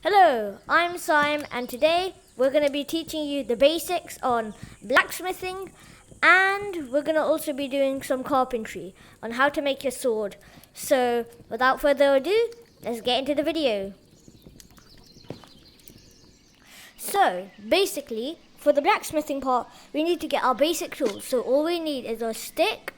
Hello, I'm Simon, and today we're going to be teaching you the basics on blacksmithing, and we're going to also be doing some carpentry on how to make your sword. So without further ado, let's get into the video. So basically, for the blacksmithing part, we need to get our basic tools. So all we need is a stick,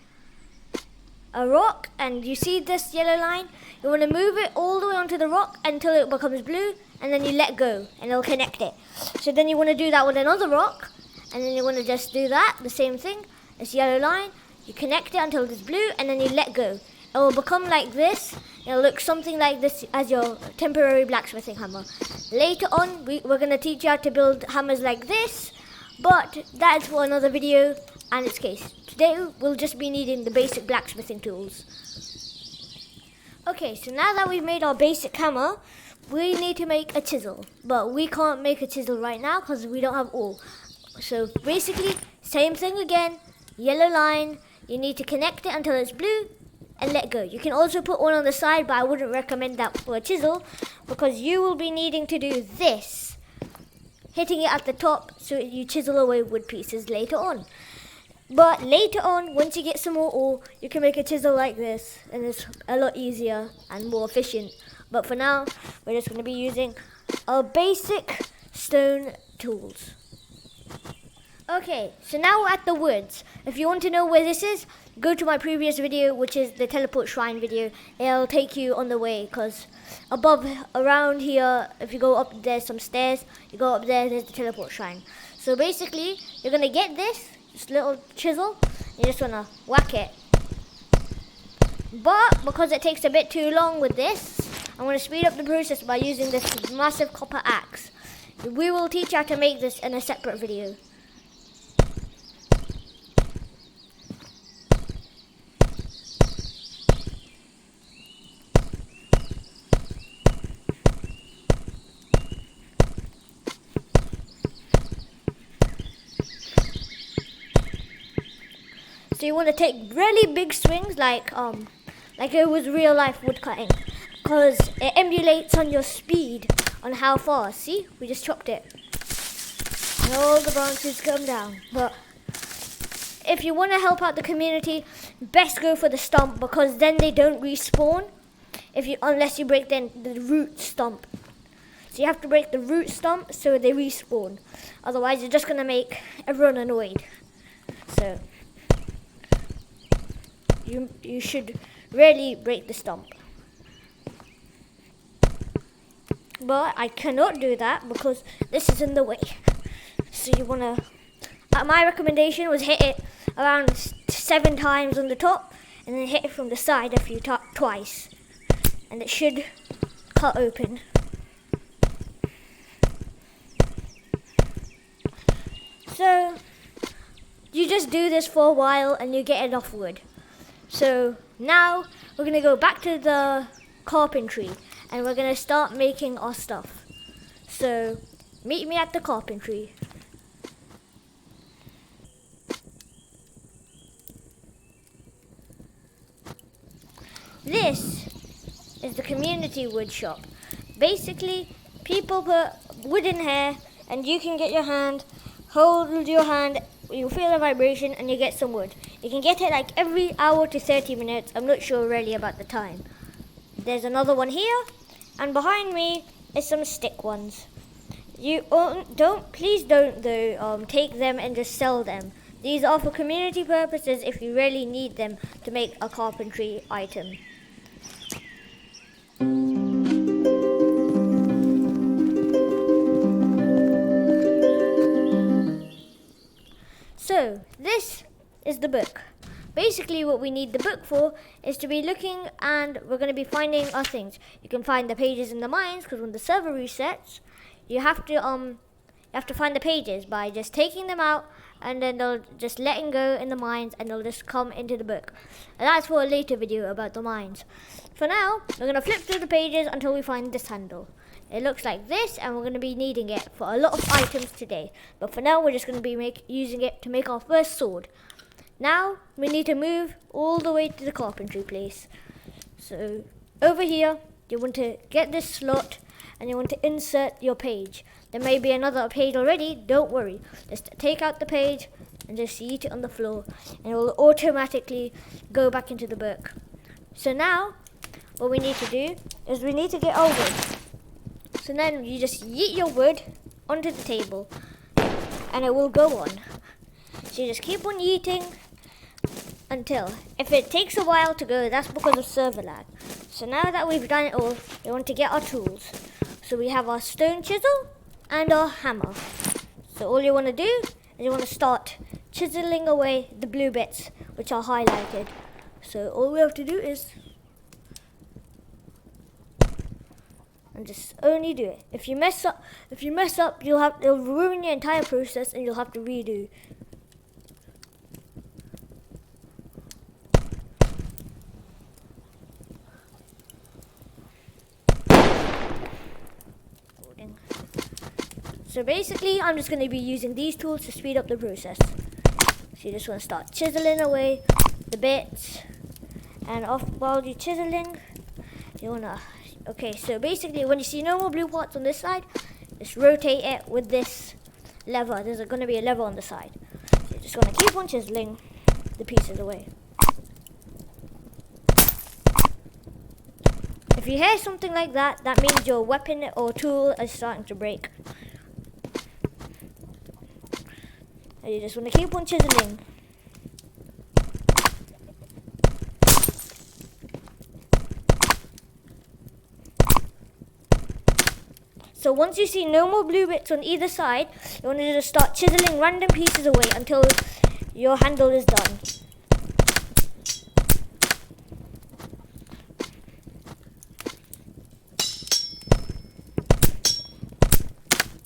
a rock, and you see this yellow line? You want to move it all the way onto the rock until it becomes blue, and then you let go and it'll connect it. So then you want to do that with another rock, and then you want to just do that, the same thing, this yellow line. You connect it until it's blue, and then you let go. It will become like this. It'll look something like this as your temporary blacksmithing hammer. Later on, we're going to teach you how to build hammers like this, but that's for another video and its case. Today we'll just be needing the basic blacksmithing tools. Okay, so now that we've made our basic hammer, we need to make a chisel. But we can't make a chisel right now because we don't have ore. So basically, same thing again, yellow line, you need to connect it until it's blue and let go. You can also put one on the side, but I wouldn't recommend that for a chisel because you will be needing to do this, hitting it at the top so you chisel away wood pieces later on. But later on, once you get some more ore, you can make a chisel like this, and it's a lot easier and more efficient. But for now, we're just going to be using our basic stone tools. Okay, so now we're at the woods. If you want to know where this is, go to my previous video, which is the teleport shrine video. It'll take you on the way, because above, around here, if you go up, there's some stairs. You go up there, there's the teleport shrine. So basically, you're going to get this little chisel, you just want to whack it. But because it takes a bit too long with this, I'm going to speed up the process by using this massive copper axe. We will teach you how to make this in a separate video. So you want to take really big swings like it was real life wood cutting, because it emulates on your speed on how fast. See, we just chopped it and all the branches come down. But if you want to help out the community, best go for the stump, because then they don't respawn unless you break the root stump. So you have to break the root stump so they respawn, otherwise you're just going to make everyone annoyed. So you should really break the stump. But I cannot do that because this is in the way. So you want to, my recommendation was hit it around 7 times on the top, and then hit it from the side a few twice, and it should cut open. So you just do this for a while and you get enough wood. So now we're going to go back to the carpentry and we're going to start making our stuff. So meet me at the carpentry. This is the community wood shop. Basically, people put wood in here and you can get your hand, hold your hand, you feel the vibration and you get some wood. You can get it like every hour to 30 minutes. I'm not sure really about the time. There's another one here, and behind me is some stick ones. Please don't take them and just sell them. These are for community purposes if you really need them to make a carpentry item. So this is the book. Basically what we need the book for is to be looking, and we're going to be finding our things. You can find the pages in the mines, because when the server resets, you have to find the pages by just taking them out, and then they'll just letting go in the mines and they'll just come into the book. And that's for a later video about the mines. For now, we're going to flip through the pages until we find this handle. It looks like this, and we're going to be needing it for a lot of items today. But for now, we're just going to be using it to make our first sword. Now, we need to move all the way to the carpentry place. So, over here, you want to get this slot, and you want to insert your page. There may be another page already, don't worry. Just take out the page and just yeet it on the floor, and it will automatically go back into the book. So now, what we need to do is we need to get our wood. So then you just yeet your wood onto the table, and it will go on. So you just keep on yeeting until, if it takes a while to go, that's because of server lag. So now that we've done it all, we want to get our tools. So we have our stone chisel and our hammer. So all you want to do is you want to start chiseling away the blue bits which are highlighted. So all we have to do is just only do it. If you mess up, it'll ruin your entire process and you'll have to redo. So basically, I'm just going to be using these tools to speed up the process. So you just want to start chiseling away the bits, and while you're chiseling, you want to. Okay, so basically, when you see no more blue parts on this side, just rotate it with this lever. There's going to be a lever on the side. So you're just going to keep on chiseling the pieces away. If you hear something like that, that means your weapon or tool is starting to break. And you just want to keep on chiseling. So once you see no more blue bits on either side, you want to just start chiseling random pieces away until your handle is done.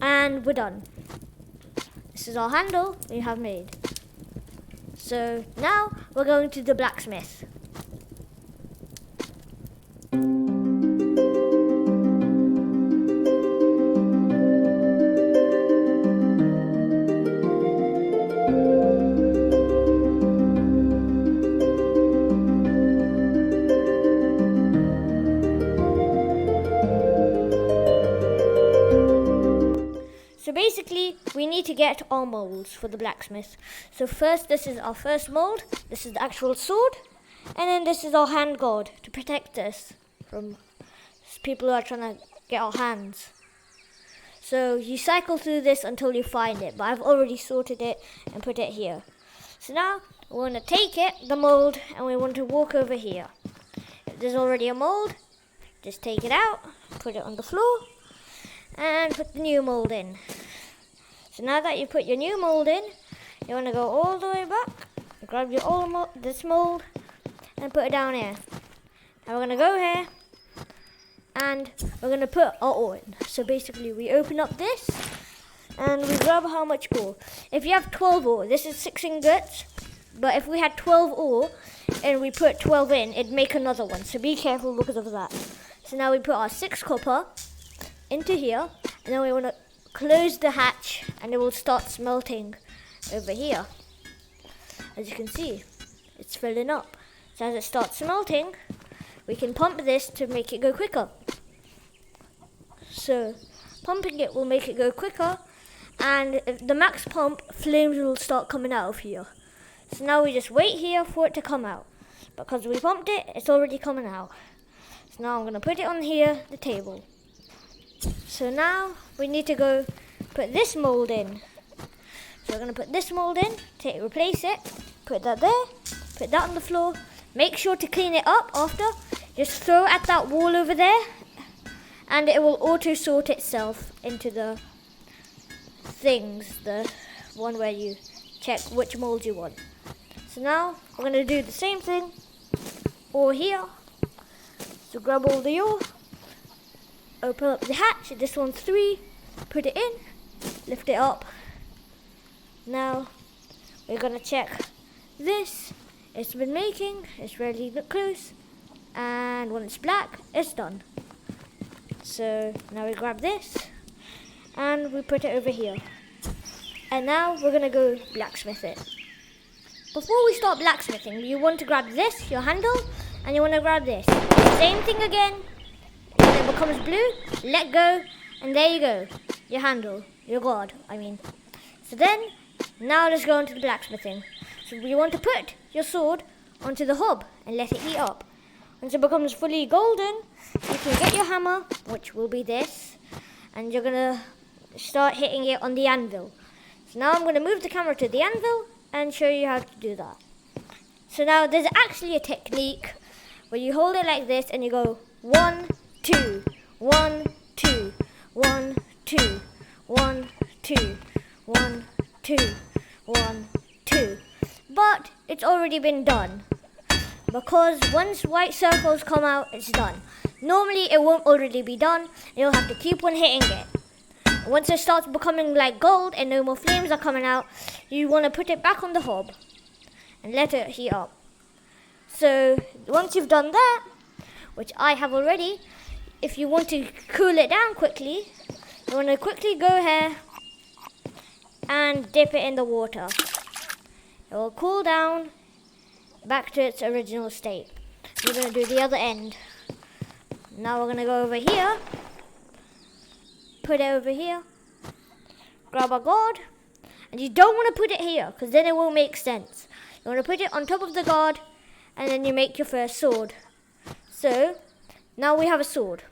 And we're done. This is our handle we have made. So now we're going to the blacksmith. So basically, we need to get our molds for the blacksmith. So first, this is our first mold. This is the actual sword. And then this is our hand guard to protect us from people who are trying to get our hands. So you cycle through this until you find it. But I've already sorted it and put it here. So now, we want to take it, the mold, and we want to walk over here. If there's already a mold, just take it out, put it on the floor, and put the new mold in. So now that you put your new mold in, you want to go all the way back, grab your old this mold, and put it down here. Now we're going to go here, and we're going to put our ore in. So basically we open up this, and we grab how much ore. If you have 12 ore, this is 6 ingots, but if we had 12 ore, and we put 12 in, it'd make another one. So be careful because of that. So now we put our 6 copper into here, and then we want to close the hatch, and it will start smelting over here. As you can see, it's filling up. So as it starts smelting, we can pump this to make it go quicker. So pumping it will make it go quicker, and if the max pump, flames will start coming out of here. So now we just wait here for it to come out. Because we pumped it, it's already coming out. So now I'm going to put it on here, the table. So now we need to go put this mold in. So we're going to put this mold in, replace it, put that there, put that on the floor. Make sure to clean it up after. Just throw it at that wall over there, and it will auto sort itself into the things, the one where you check which mold you want. So now we're going to do the same thing over here. So grab all the ore, open up the hatch, this one's 3, put it in, lift it up. Now we're going to check this. It's been making, it's really close, and when it's black, it's done. So now we grab this and we put it over here. And now we're going to go blacksmith it. Before we start blacksmithing, you want to grab this, your handle, and you want to grab this. Same thing again. You're going to it becomes blue, let go, and there you go. Your handle, your guard, I mean. So then, now let's go on to the blacksmithing. So you want to put your sword onto the hob and let it heat up. Once it becomes fully golden, you can get your hammer, which will be this, and you're going to start hitting it on the anvil. So now I'm going to move the camera to the anvil and show you how to do that. So now there's actually a technique where you hold it like this and you go 1, 2, 1, 2, 1, 2, 1, 2, 1, 2, 1, 2. But it's already been done, because once white circles come out, it's done. Normally it won't already be done, you'll have to keep on hitting it. Once it starts becoming like gold and no more flames are coming out, you want to put it back on the hob and let it heat up. So once you've done that, which I have already, if you want to cool it down quickly, you want to quickly go here and dip it in the water. It will cool down back to its original state. We're going to do the other end. Now we're going to go over here, put it over here, grab our guard, and you don't want to put it here because then it won't make sense. You want to put it on top of the guard and then you make your first sword. So now we have a sword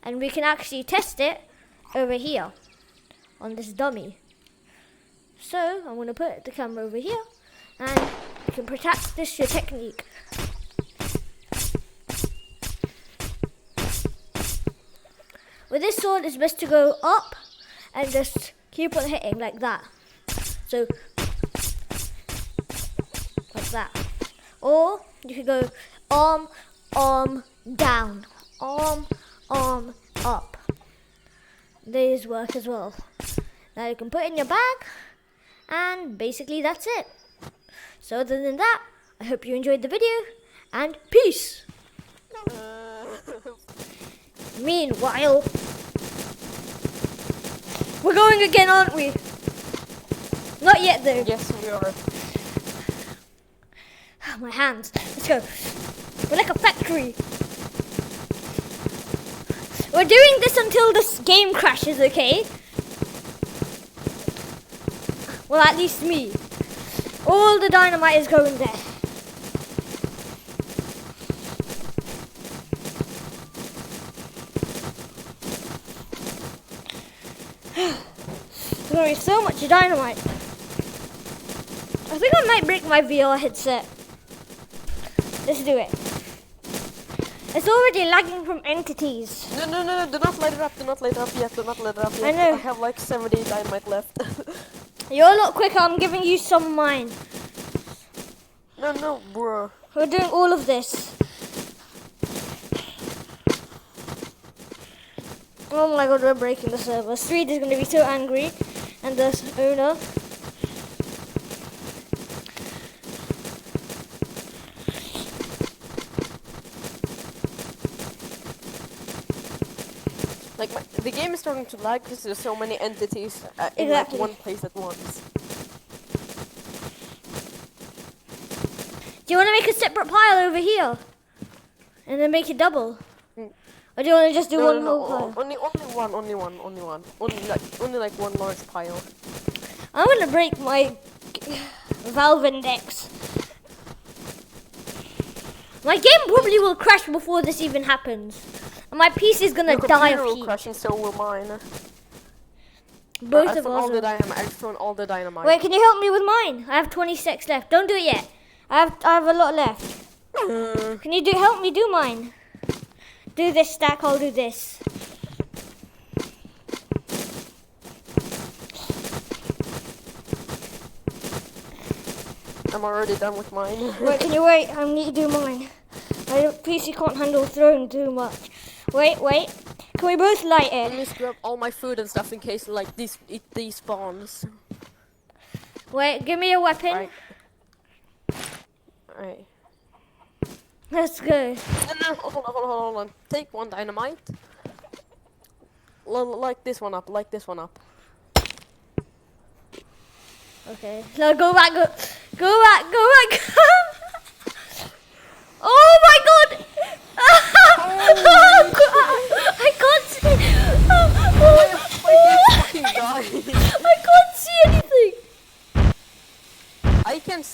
and we can actually test it over here on this dummy. So I'm going to put the camera over here and you can practice your technique. With this sword, it's best to go up and just keep on hitting like that. So, like that. Or you could go arm, arm, down. Arm, arm, up. These work as well. Now you can put it in your bag, and basically that's it. So other than that, I hope you enjoyed the video, and peace! Meanwhile, we're going again, aren't we? Not yet though. Yes, we are. My hands. Let's go. We're like a factory. We're doing this until this game crashes, okay? Well, at least me. All the dynamite is going there. There's going to be so much dynamite. I think I might break my VR headset. Let's do it. It's already lagging from entities. No, do not light it up, do not light it up yet, do not light it up yet. I know. I have like 70 dynamite left. You're a lot quicker, I'm giving you some of mine. No, bro. We're doing all of this. Oh my god, we're breaking the server. Street is going to be so angry. And the owner. Like, the game is starting to lag because there's so many entities in like one place at once. Do you want to make a separate pile over here? And then make it double? Or do you want to just do one whole pile? Only one. Only like one large pile. I'm going to break my Valve Index. My game probably will crash before this even happens. And my PC is going to die of heat. Will crash and so will mine. Both of us. I've thrown all the dynamite. Wait, can you help me with mine? I have 26 left. Don't do it yet. I have a lot left. Can you help me do mine? Do this stack, I'll do this. I'm already done with mine. Wait, can you wait? I need to do mine. My PC can't handle throwing too much. Wait. Can we both light it? Let me scrub all my food and stuff in case like these spawns. Wait, give me a weapon. Alright. Let's go. No, hold on. Take one dynamite. Light this one up. Okay. No, go back. Go back. Oh my god! Oh god!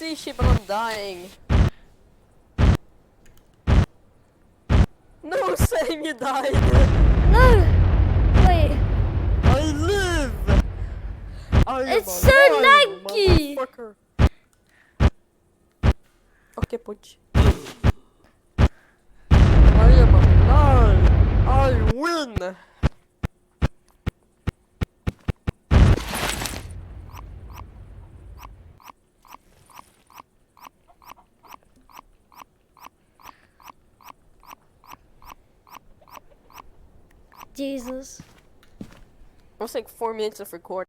see shit, but I'm dying. No, Sam, you died. No! Wait. I live. I am It's so alive, laggy. motherfucker. Okay, punch. I am alive. I win. Jesus. It was like 4 minutes of recording.